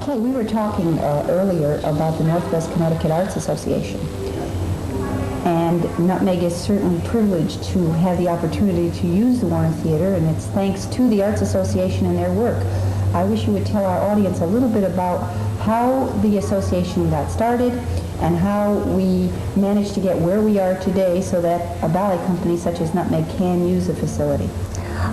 Kay, we were talking earlier about the Northwest Connecticut Arts Association. And Nutmeg is certainly privileged to have the opportunity to use the Warren Theater, and it's thanks to the Arts Association and their work. I wish you would tell our audience a little bit about how the association got started and how we managed to get where we are today so that a ballet company such as Nutmeg can use the facility.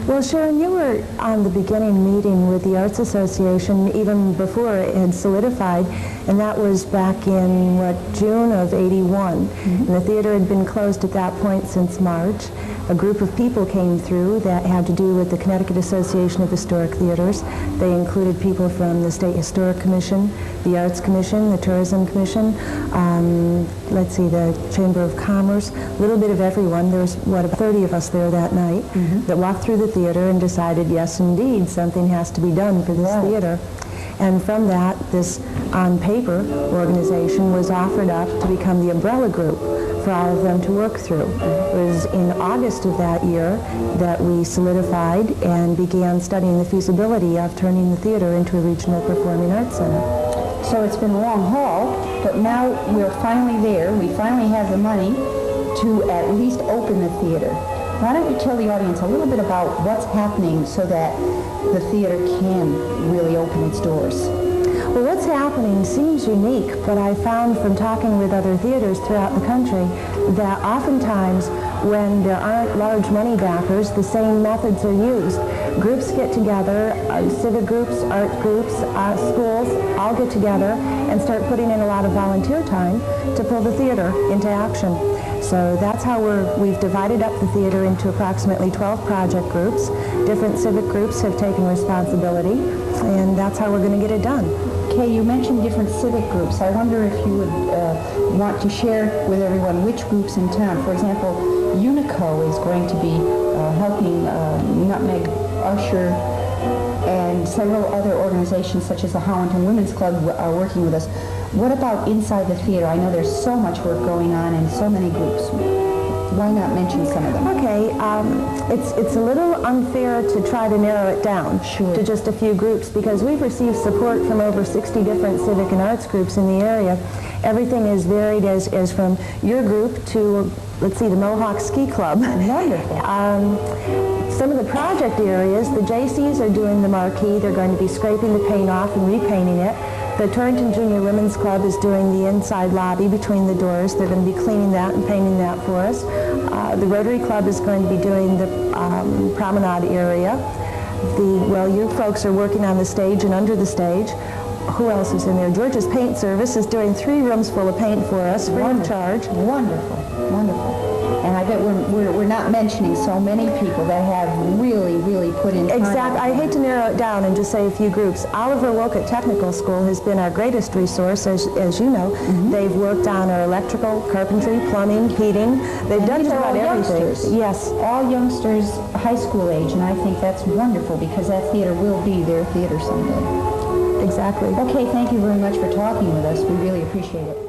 Well, Sharon, you were on the beginning meeting with the Arts Association even before it had solidified, and that was back in, June of '81. And the theater had been closed at that point since March. A group of people came through that had to do with the Connecticut Association of Historic Theaters. They included people from the State Historic Commission, the Arts Commission, the Tourism Commission, the Chamber of Commerce, a little bit of everyone. There was, about 30 of us there that night that walked through the theater and decided, yes, indeed, something has to be done for this theater. And from that, this on-paper organization was offered up to become the umbrella group for all of them to work through. It was in August of that year that we solidified and began studying the feasibility of turning the theater into a regional performing arts center. So it's been a long haul, but now we're finally there. We finally have the money to at least open the theater. Why don't you tell the audience a little bit about what's happening so that the theater can really open its doors? Well, what's happening seems unique, but I found from talking with other theaters throughout the country that oftentimes when there aren't large money backers, the same methods are used. Groups get together, civic groups, art groups, schools all get together and start putting in a lot of volunteer time to pull the theater into action. So that's how we've divided up the theater into approximately 12 project groups. Different civic groups have taken responsibility, and that's how we're going to get it done. Kay, you mentioned different civic groups. I wonder if you would want to share with everyone which groups in town. For example, Unico is going to be helping Nutmeg usher, and several other organizations such as the Hollandton Women's Club are working with us. What about inside the theater? I know there's so much work going on and so many groups. Why not mention some of them? Okay, it's a little unfair to try to narrow it down to just a few groups, because we've received support from over 60 different civic and arts groups in the area. Everything is varied as from your group to, the Mohawk Ski Club. Wonderful. Some of the project areas, the JCs are doing the marquee. They're going to be scraping the paint off and repainting it. The Torrington Junior Women's Club is doing the inside lobby between the doors. They're going to be cleaning that and painting that for us. The Rotary Club is going to be doing the promenade area. You folks are working on the stage and under the stage. Who else is in there? George's Paint Service is doing 3 rooms full of paint for us, free of charge. Wonderful, wonderful. And I bet we're not mentioning so many people that have really put in time. Exactly. I hate to narrow it down and just say a few groups. Oliver Wolcott Technical School has been our greatest resource, as you know. They've worked on our electrical, carpentry, plumbing, heating. They've done just about everything. Youngsters. Yes. All youngsters, high school age, and I think that's wonderful because that theater will be their theater someday. Exactly. Okay, thank you very much for talking with us. We really appreciate it.